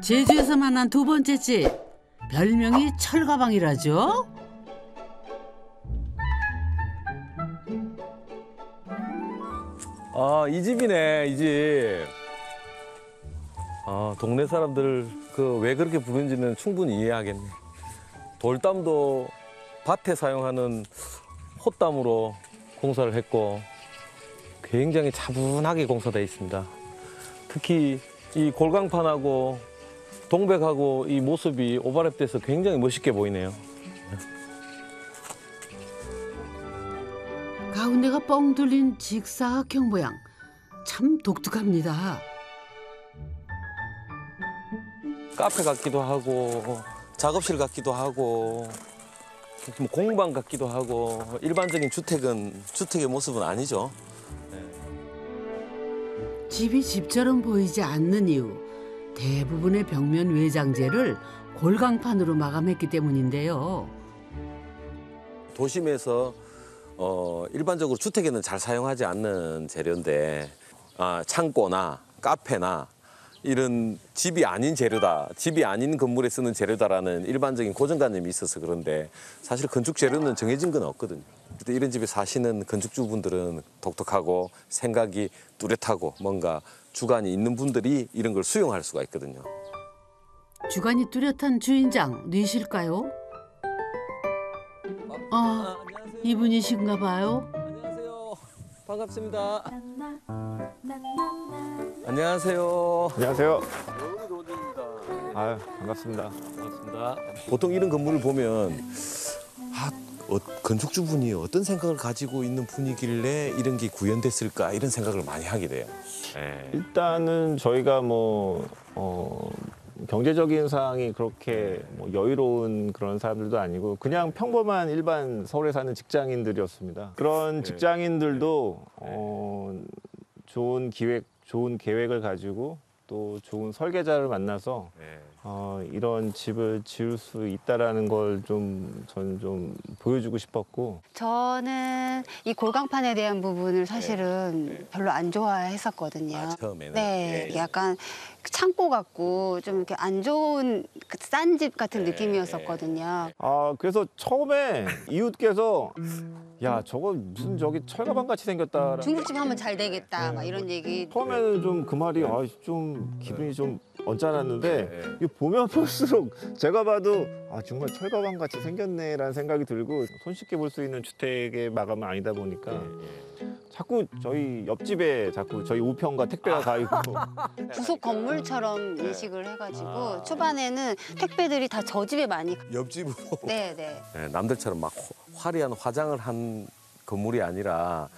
제주에서 만난 두 번째 집. 별명이 철가방이라죠. 아, 이 집이네, 이 집. 아, 동네 사람들 왜 그렇게 부르는지는 충분히 이해하겠네. 돌담도 밭에 사용하는 홑담으로 공사를 했고 굉장히 차분하게 공사되어 있습니다. 특히 이 골강판하고 동백하고 이 모습이 오버랩돼서 굉장히 멋있게 보이네요. 가운데가 뻥 뚫린 직사각형 모양. 참 독특합니다. 카페 같기도 하고 작업실 같기도 하고 뭐 공방 같기도 하고 일반적인 주택의 모습은 아니죠. 집이 집처럼 보이지 않는 이유. 대부분의 벽면 외장재를 골강판으로 마감했기 때문인데요. 도심에서 일반적으로 주택에는 잘 사용하지 않는 재료인데 창고나 카페나 이런 집이 아닌 재료다, 집이 아닌 건물에 쓰는 재료다라는 일반적인 고정관념이 있어서 그런데 사실 건축 재료는 정해진 건 없거든요. 이런 집에 사시는 건축주분들은 독특하고 생각이 뚜렷하고 뭔가 주관이 있는 분들이 이런 걸 수용할 수가 있거든요. 주관이 뚜렷한 주인장 뉘실까요? 이분이신가 봐요. 안녕하세요. 반갑습니다. 안녕하세요. 안녕하세요. 로드입니다. 아유, 반갑습니다. 반갑습니다. 보통 이런 건물을 보면 건축주분이 어떤 생각을 가지고 있는 분이길래 이런 게 구현됐을까 이런 생각을 많이 하게 돼요. 네. 일단은 저희가 경제적인 사항이 그렇게 여유로운 그런 사람들도 아니고 그냥 평범한 일반 서울에 사는 직장인들이었습니다. 그런 직장인들도 좋은 계획을 가지고 또 좋은 설계자를 만나서 이런 집을 지을 수 있다라는 걸 저는 좀 보여주고 싶었고. 저는 이 골강판에 대한 부분을 사실은 별로 안 좋아했었거든요. 처음에는. 네, 약간 창고 같고 좀 이렇게 안 좋은 싼 집 같은 느낌이었었거든요. 그래서 처음에 이웃께서 야, 저거 무슨 저기 철가방 같이 생겼다. 중국집 하면 잘 되겠다, 막 이런 얘기. 처음에는 좀 그 말이 좀 기분이 좀 언짢았는데 이거 보면 볼수록 제가 봐도 정말 철가방 같이 생겼네라는 생각이 들고 손쉽게 볼 수 있는 주택의 마감은 아니다 보니까 자꾸 저희 옆집에 자꾸 저희 우편과 택배가 가 있고 부속 건물처럼 인식을 해가지고 초반에는 택배들이 다 저 집에 많이 옆집으로. 네, 남들처럼 막 화려한 화장을 한 건물이 아니라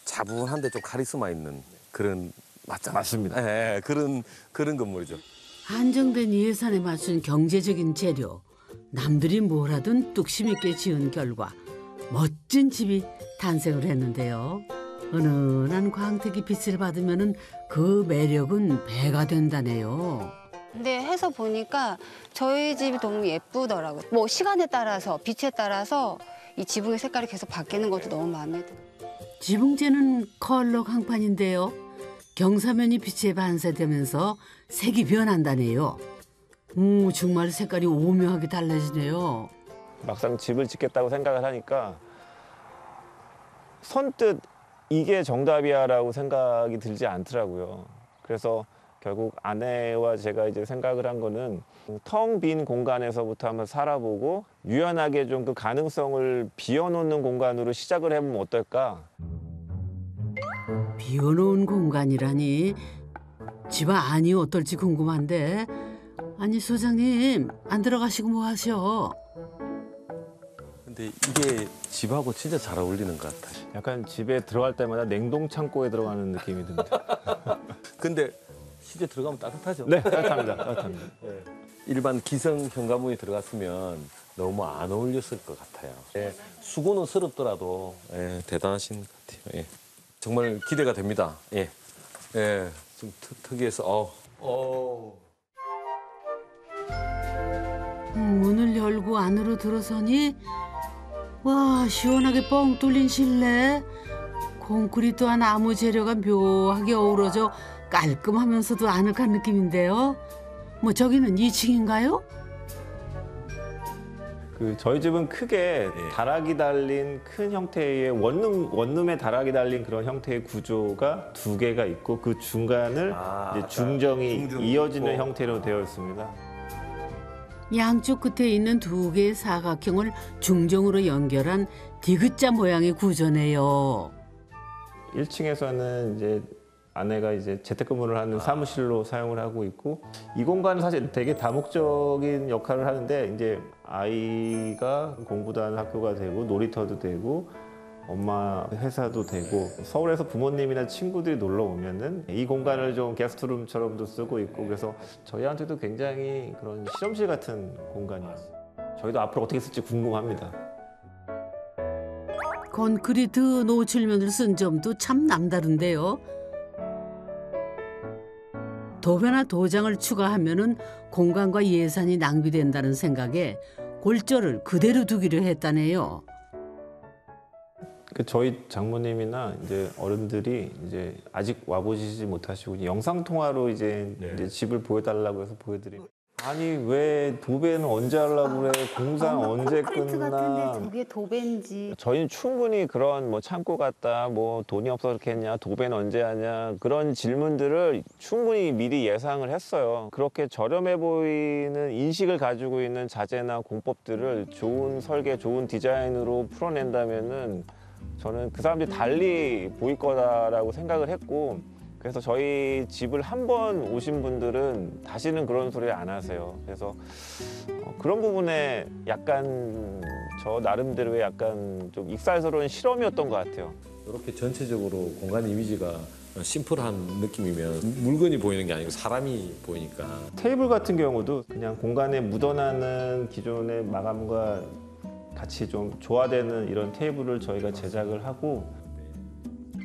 차분한데 좀 카리스마 있는 그런 맞습니다. 네, 그런 건물이죠. 한정된 예산에 맞춘 경제적인 재료. 남들이 뭘 하든 뚝심 있게 지은 결과 멋진 집이 탄생을 했는데요. 은은한 광택이 빛을 받으면 그 매력은 배가 된다네요. 근데 해서 보니까 저희 집이 너무 예쁘더라고요. 시간에 따라서 빛에 따라서 이 지붕의 색깔이 계속 바뀌는 것도 너무 마음에 들어요. 지붕재는 컬러 강판인데요. 경사면이 빛에 반사되면서 색이 변한다네요. 정말 색깔이 오묘하게 달라지네요. 막상 집을 짓겠다고 생각을 하니까 선뜻 이게 정답이야라고 생각이 들지 않더라고요. 그래서 결국 아내와 제가 이제 생각을 한 거는 텅 빈 공간에서부터 한번 살아보고 유연하게 좀 그 가능성을 비워놓는 공간으로 시작을 해보면 어떨까? 비워놓은 공간이라니 집 안이 어떨지 궁금한데. 아니 소장님 안 들어가시고 뭐 하셔? 근데 이게 집하고 진짜 잘 어울리는 것 같아요. 약간 집에 들어갈 때마다 냉동 창고에 들어가는 느낌이 듭니다. 근데 실제 들어가면 따뜻하죠? 네, 따뜻합니다. 따뜻합니다. 네. 일반 기성 현관문이 들어갔으면 너무 안 어울렸을 것 같아요. 수고는 스럽더라도 대단하신 것 같아요. 정말 기대가 됩니다. 좀 특이해서 문을 열고 안으로 들어서니 와 시원하게 뻥 뚫린 실내. 콘크리트와 나무 재료가 묘하게 어우러져 깔끔하면서도 아늑한 느낌인데요. 뭐 저기는 2층인가요? 저희 집은 크게 다락이 달린 큰 형태의 원룸에 다락이 달린 그런 형태의 구조가 2개가 있고 그 중간을 이제 중정이 이어지는 형태로 되어 있습니다. 양쪽 끝에 있는 2개의 사각형을 중정으로 연결한 디귿자 모양의 구조네요. 1층에서는 이제 아내가 이제 재택근무를 하는 사무실로 사용을 하고 있고 이 공간은 사실 되게 다목적인 역할을 하는데 이제 아이가 공부도 하는 학교가 되고 놀이터도 되고 엄마 회사도 되고 서울에서 부모님이나 친구들이 놀러 오면은 이 공간을 좀 게스트룸처럼도 쓰고 있고 그래서 저희한테도 굉장히 그런 실험실 같은 공간이에요. 저희도 앞으로 어떻게 쓸지 궁금합니다. 콘크리트 노출면을 쓴 점도 참 남다른데요. 도배나 도장을 추가하면은 공간과 예산이 낭비된다는 생각에 골조를 그대로 두기로 했다네요. 저희 장모님이나 이제 어른들이 이제 아직 와보시지 못하시고 영상 통화로 이제 집을 보여달라고 해서 보여드리고. 아니 왜 도배는 언제 하려고 그래? 공사 언제 끝나? 같은데 저게 도배인지. 저희는 충분히 그런 뭐 창고 같다, 뭐 돈이 없어서 그렇게 했냐, 도배는 언제 하냐 그런 질문들을 충분히 미리 예상을 했어요. 그렇게 저렴해 보이는 인식을 가지고 있는 자재나 공법들을 좋은 설계, 좋은 디자인으로 풀어낸다면은 저는 그 사람들이 달리 보일 거다라고 생각을 했고. 그래서 저희 집을 한 번 오신 분들은 다시는 그런 소리 안 하세요. 그래서 그런 부분에 약간 저 나름대로의 약간 좀 익살스러운 실험이었던 것 같아요. 이렇게 전체적으로 공간 이미지가 심플한 느낌이면 물건이 보이는 게 아니고 사람이 보이니까. 테이블 같은 경우도 그냥 공간에 묻어나는 기존의 마감과 같이 좀 조화되는 이런 테이블을 저희가 제작을 하고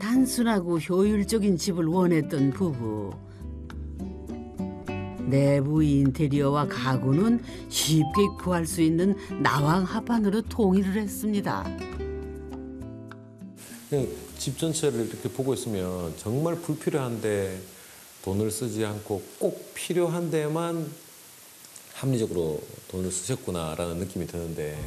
단순하고 효율적인 집을 원했던 부부. 내부 인테리어와 가구는 쉽게 구할 수 있는 나왕 합판으로 통일을 했습니다. 그냥 집 전체를 이렇게 보고 있으면 정말 불필요한데 돈을 쓰지 않고 꼭 필요한 데만 합리적으로 돈을 쓰셨구나라는 느낌이 드는데.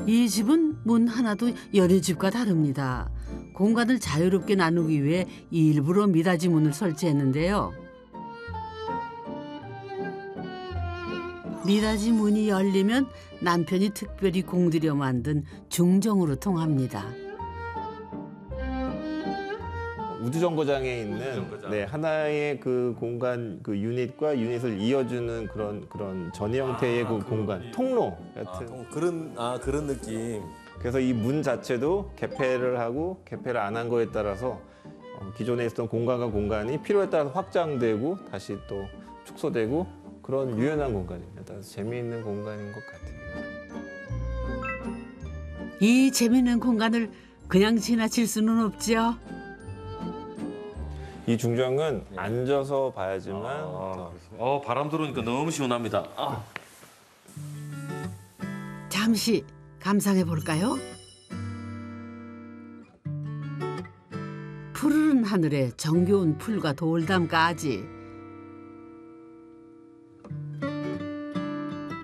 이 집은 문 하나도 여느 집과 다릅니다. 공간을 자유롭게 나누기 위해 일부러 미닫이 문을 설치했는데요. 미닫이 문이 열리면 남편이 특별히 공들여 만든 중정으로 통합니다. 우주정거장에 있는 하나의 그 공간, 그 유닛과 유닛을 이어주는 그런 전이 형태의 그 공간, 통로 같은. 그런 느낌. 그래서 이 문 자체도 개폐를 하고 개폐를 안 한 거에 따라서 기존에 있었던 공간과 공간이 필요에 따라서 확장되고 다시 또 축소되고 그런 유연한 공간입니다. 그래서 재미있는 공간인 것 같아요. 이 재미있는 공간을 그냥 지나칠 수는 없죠. 이 중정은 앉아서 봐야지만 바람 들어오니까 너무 시원합니다. 잠시 감상해 볼까요? 푸르른 하늘에 정겨운 풀과 돌담까지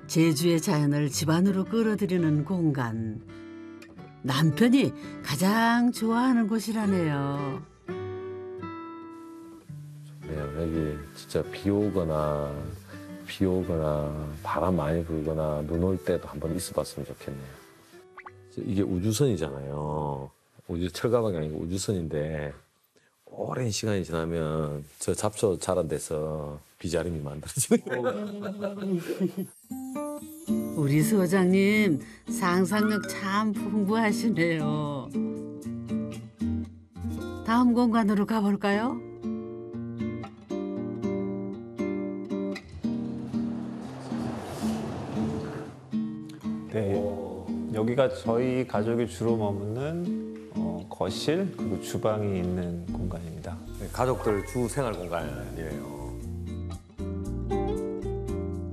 제주의 자연을 집안으로 끌어들이는 공간. 남편이 가장 좋아하는 곳이라네요. 여기 진짜 비 오거나 바람 많이 불거나 눈 올 때도 한번 있어봤으면 좋겠네요. 이게 우주선이잖아요. 철가방이 아니고 우주선인데 오랜 시간이 지나면 저 잡초 자란 데서 비자림이 만들어지는 거예요. 우리 소장님 상상력 참 풍부하시네요. 다음 공간으로 가볼까요? 네, 여기가 저희 가족이 주로 머무는 거실 그리고 주방이 있는 공간입니다. 가족들 주 생활 공간이에요.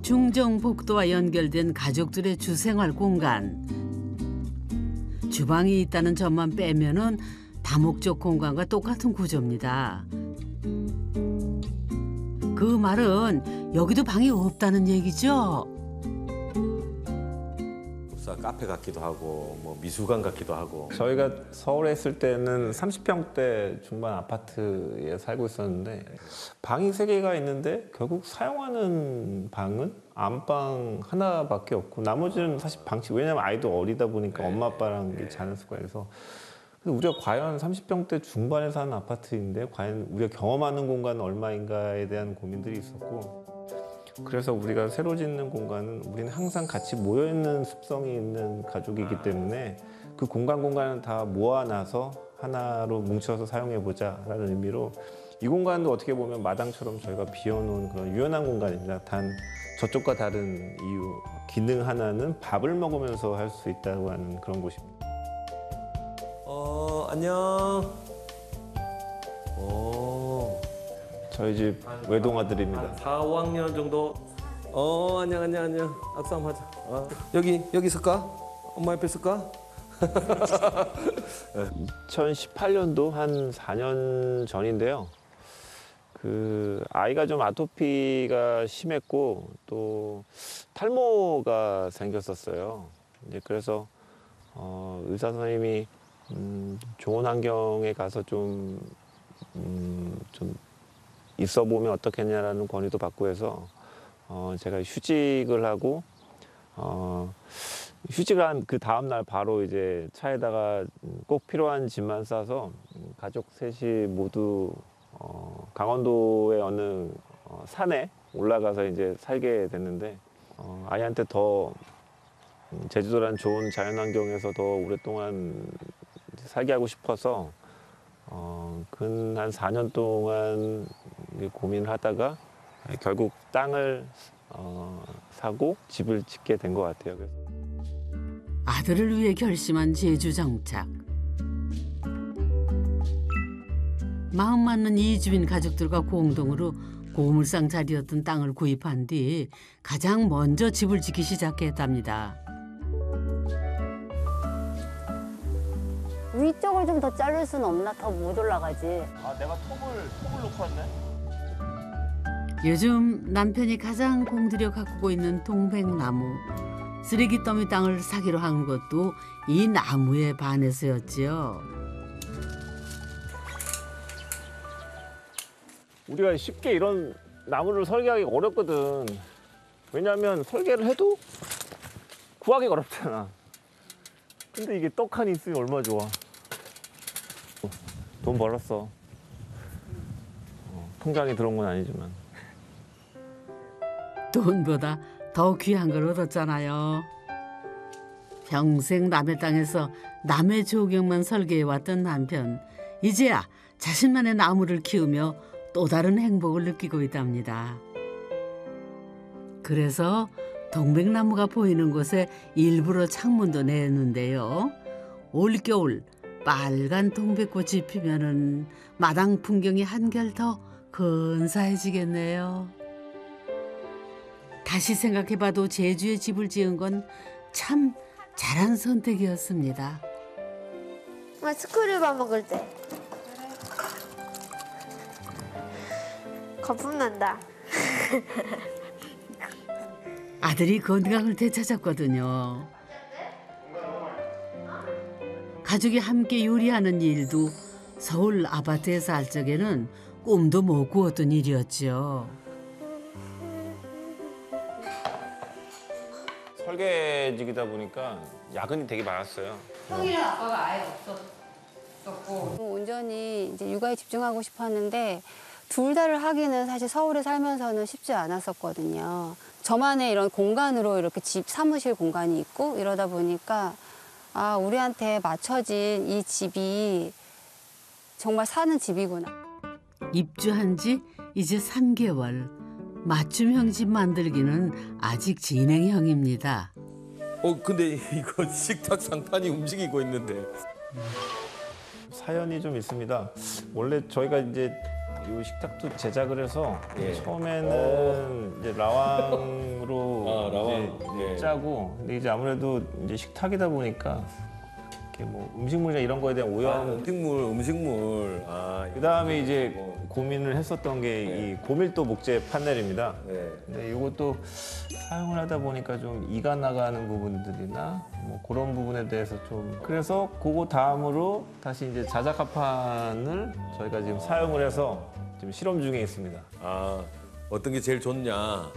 중정복도와 연결된 가족들의 주생활 공간. 주방이 있다는 점만 빼면은 다목적 공간과 똑같은 구조입니다. 그 말은 여기도 방이 없다는 얘기죠? 카페 같기도 하고 뭐 미술관 같기도 하고. 저희가 서울에 있을 때는 30평대 중반 아파트에 살고 있었는데 방이 3개가 있는데 결국 사용하는 방은 안방 하나밖에 없고 나머지는 사실 방치, 왜냐면 아이도 어리다 보니까 엄마 아빠랑 자는 수가 있어서. 우리가 과연 30평대 중반에 사는 아파트인데 과연 우리가 경험하는 공간은 얼마인가에 대한 고민들이 있었고, 그래서 우리가 새로 짓는 공간은 우리는 항상 같이 모여있는 습성이 있는 가족이기 때문에 그 공간을 다 모아놔서 하나로 뭉쳐서 사용해보자라는 의미로 이 공간도 어떻게 보면 마당처럼 저희가 비워놓은 그런 유연한 공간입니다. 단 저쪽과 다른 이유, 기능 하나는 밥을 먹으면서 할 수 있다고 하는 그런 곳입니다. 안녕. 저희 집 외동아들입니다. 4, 5학년 정도. 안녕. 악수 한번 하자. 여기 있을까? 엄마 옆에 있을까? 2018년도 한 4년 전인데요. 그 아이가 좀 아토피가 심했고 또 탈모가 생겼었어요. 이제 그래서 의사 선생님이 좋은 환경에 가서 좀 있어 보면 어떻겠냐라는 권유도 받고 해서 제가 휴직을 하고 휴직을 한 그 다음 날 바로 이제 차에다가 꼭 필요한 짐만 싸서 가족 셋이 모두 강원도의 어느 산에 올라가서 이제 살게 됐는데 아이한테 더 제주도란 좋은 자연환경에서 더 오랫동안 살게 하고 싶어서 근 한 4년 동안 고민을 하다가 결국 땅을 사고 집을 짓게 된 것 같아요. 그래서. 아들을 위해 결심한 제주 정착. 마음 맞는 이주민 가족들과 공동으로 고물상 자리였던 땅을 구입한 뒤 가장 먼저 집을 짓기 시작했답니다. 위쪽을 좀 더 자를 수는 없나? 더 못 올라가지. 내가 톱을 놓고 왔네. 요즘 남편이 가장 공들여 가꾸고 있는 동백나무. 쓰레기 더미 땅을 사기로 한 것도 이 나무에 반해서였지요. 우리가 쉽게 이런 나무를 설계하기가 어렵거든. 왜냐하면 설계를 해도 구하기가 어렵잖아. 근데 이게 떡하니 있으면 얼마나 좋아. 돈 벌었어. 통장에 들어온 건 아니지만. 돈보다 더 귀한 걸 얻었잖아요. 평생 남의 땅에서 남의 조경만 설계해왔던 남편. 이제야 자신만의 나무를 키우며 또 다른 행복을 느끼고 있답니다. 그래서 동백나무가 보이는 곳에 일부러 창문도 내는데요. 올겨울 빨간 동백꽃이 피면은 마당 풍경이 한결 더 근사해지겠네요. 다시 생각해봐도 제주에 집을 지은 건 참 잘한 선택이었습니다. 스크류밥 먹을 때 거품 난다. 아들이 건강을 되찾았거든요. 가족이 함께 요리하는 일도 서울 아파트에 살 적에는 꿈도 못 꾸었던 일이었죠. 설계직이다 보니까 야근이 되게 많았어요. 형이랑 아빠가 아예 없었고 온전히 이제 육아에 집중하고 싶었는데 둘 다를 하기는 사실 서울에 살면서는 쉽지 않았었거든요. 저만의 이런 공간으로 이렇게 집 사무실 공간이 있고 이러다 보니까 우리한테 맞춰진 이 집이 정말 사는 집이구나. 입주한 지 이제 3개월. 맞춤형 집 만들기는 아직 진행형입니다. 근데 이거 식탁 상판이 움직이고 있는데. 사연이 좀 있습니다. 원래 저희가 이제 이 식탁도 제작을 해서 처음에는 이제 라왕으로 라왕. 이제 짜고, 근데 이제 아무래도 이제 식탁이다 보니까 이렇게 뭐 음식물이나 이런 거에 대한 오염. 음식물. 그다음에 이제 고민을 했었던 게 이 고밀도 목재 판넬입니다. 네. 근데 이것도 사용을 하다 보니까 좀 이가 나가는 부분들이나 뭐 그런 부분에 대해서 좀 그래서 그거 다음으로 다시 이제 자작합판을 저희가 지금 사용을 해서 지금 실험 중에 있습니다. 어떤 게 제일 좋냐?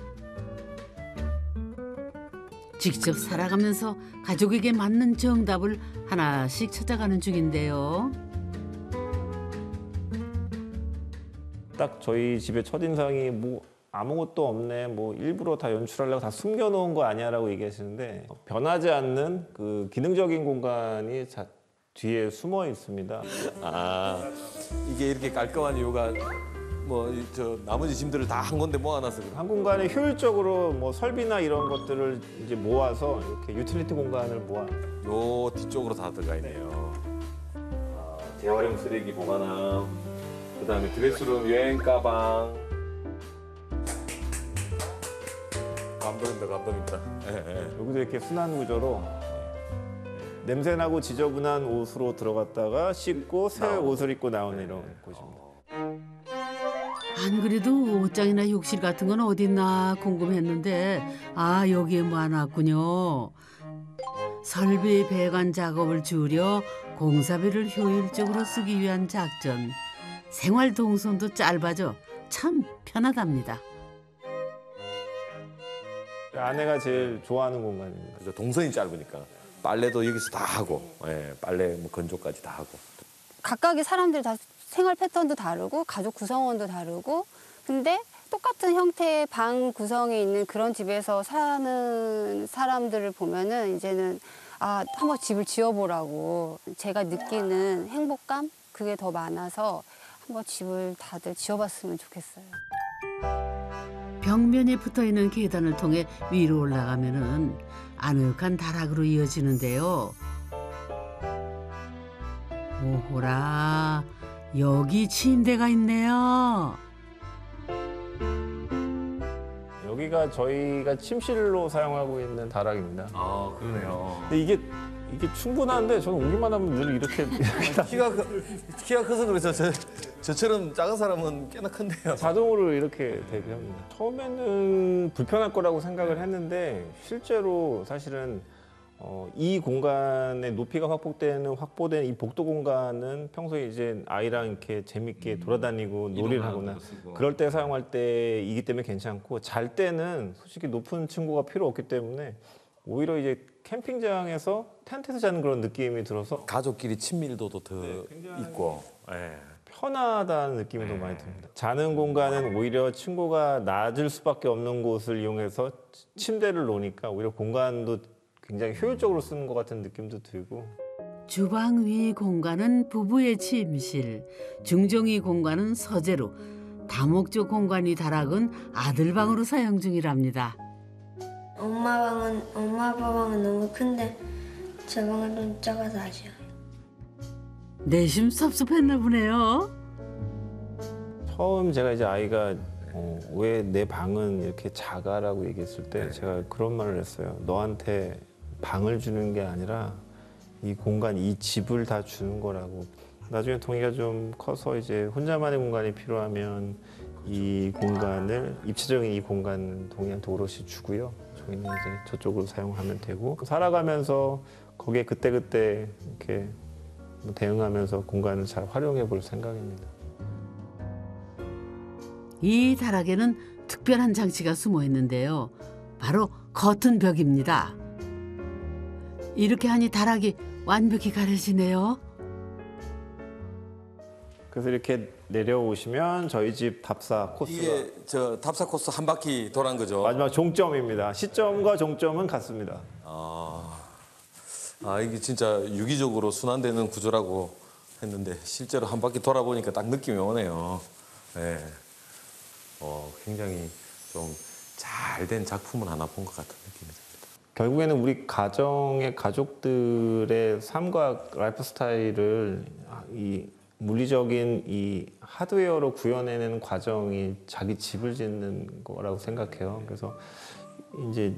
직접 살아가면서 가족에게 맞는 정답을 하나씩 찾아가는 중인데요. 딱 저희 집의 첫인상이 뭐 아무것도 없네, 뭐 일부러 다 연출하려고 다 숨겨놓은 거 아니야라고 얘기하시는데 변하지 않는 그 기능적인 공간이 뒤에 숨어 있습니다. 이게 이렇게 깔끔한 이유가 뭐 저 나머지 짐들을 다 한 건데 모아놔서 그래. 한 공간에 효율적으로 뭐 설비나 이런 것들을 이제 모아서 이렇게 유틸리티 공간을 모아. 요 뒤쪽으로 다 들어가 있네요. 재활용 쓰레기 보관함, 그다음에 드레스룸 여행 가방. 감동입니다. 여기도 이렇게 순환 구조로 냄새나고 지저분한 옷으로 들어갔다가 씻고 새 옷을 입고 나오는 이런 곳입니다. 안 그래도 옷장이나 욕실 같은 건 어딨나 궁금했는데 여기에 많았군요. 설비 배관 작업을 줄여 공사비를 효율적으로 쓰기 위한 작전. 생활 동선도 짧아져 참 편하답니다. 아내가 제일 좋아하는 공간입니다. 그죠, 동선이 짧으니까 빨래도 여기서 다 하고, 빨래 뭐 건조까지 다 하고. 각각의 사람들이 다 생활 패턴도 다르고 가족 구성원도 다르고 근데 똑같은 형태의 방 구성이 있는 그런 집에서 사는 사람들을 보면은 이제는 한번 집을 지어보라고 제가 느끼는 행복감 그게 더 많아서 한번 집을 다들 지어봤으면 좋겠어요. 벽면에 붙어있는 계단을 통해 위로 올라가면은 아늑한 다락으로 이어지는데요. 오호라, 여기 침대가 있네요. 여기가 저희가 침실로 사용하고 있는 다락입니다. 그러네요. 근데 이게 충분한데 저는 오기만 하면 늘 이렇게 키가 커서 그래서 저처럼 작은 사람은 꽤나 큰데요. 자동으로 이렇게 되게 합니다. 처음에는 불편할 거라고 생각을 했는데 실제로 사실은 이 공간의 높이가 확보된 이 복도 공간은 평소에 이제 아이랑 이렇게 재밌게 돌아다니고 놀이를 하거나 그럴 때 사용할 때이기 때문에 괜찮고 잘 때는 솔직히 높은 층고가 필요 없기 때문에 오히려 이제 캠핑장에서 텐트에서 자는 그런 느낌이 들어서 가족끼리 친밀도도 더 있고. 편하다는 느낌이 더 많이 듭니다. 자는 공간은 오히려 층고가 낮을 수밖에 없는 곳을 이용해서 침대를 놓으니까 오히려 공간도 굉장히 효율적으로 쓰는 것 같은 느낌도 들고 주방 위 공간은 부부의 침실, 중정위 공간은 서재로, 다목적 공간이 다락은 아들 방으로 사용 중이랍니다. 엄마 아빠 방은 너무 큰데 제 방은 좀 작아서 아쉬워요. 내심 섭섭했나 보네요. 처음 제가 이제 아이가 왜 내 방은 이렇게 작아라고 얘기했을 때 제가 그런 말을 했어요. 너한테 방을 주는 게 아니라 이 공간, 이 집을 다 주는 거라고. 나중에 동이가 좀 커서 이제 혼자만의 공간이 필요하면 이 공간을 입체적인 이 공간 동이한테 오롯이 주고요. 저희는 이제 저쪽으로 사용하면 되고 살아가면서 거기에 그때그때 이렇게 대응하면서 공간을 잘 활용해 볼 생각입니다. 이 다락에는 특별한 장치가 숨어 있는데요. 바로 커튼 벽입니다. 이렇게 하니 다락이 완벽히 가려지네요. 그래서 이렇게 내려오시면 저희 집 답사 코스가 이게 저 답사 코스 한 바퀴 돌아간 거죠. 마지막 종점입니다. 시점과 종점은 같습니다. 이게 진짜 유기적으로 순환되는 구조라고 했는데 실제로 한 바퀴 돌아보니까 딱 느낌이 오네요. 네. 굉장히 좀 잘 된 작품을 하나 본 것 같은 느낌이 듭니다. 결국에는 우리 가족들의 삶과 라이프 스타일을 이 물리적인 이 하드웨어로 구현해내는 과정이 자기 집을 짓는 거라고 생각해요. 그래서 이제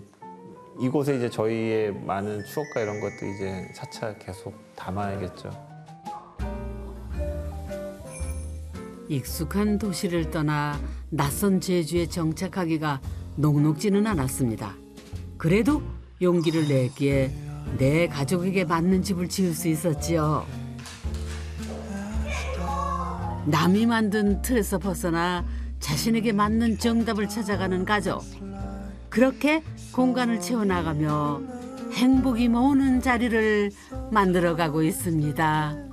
이곳에 이제 저희의 많은 추억과 이런 것도 이제 차차 계속 담아야겠죠. 익숙한 도시를 떠나 낯선 제주에 정착하기가 녹록지는 않았습니다. 그래도 용기를 냈기에 내 가족에게 맞는 집을 지을 수 있었지요. 남이 만든 틀에서 벗어나 자신에게 맞는 정답을 찾아가는 가족. 그렇게 공간을 채워나가며 행복이 모으는 자리를 만들어가고 있습니다.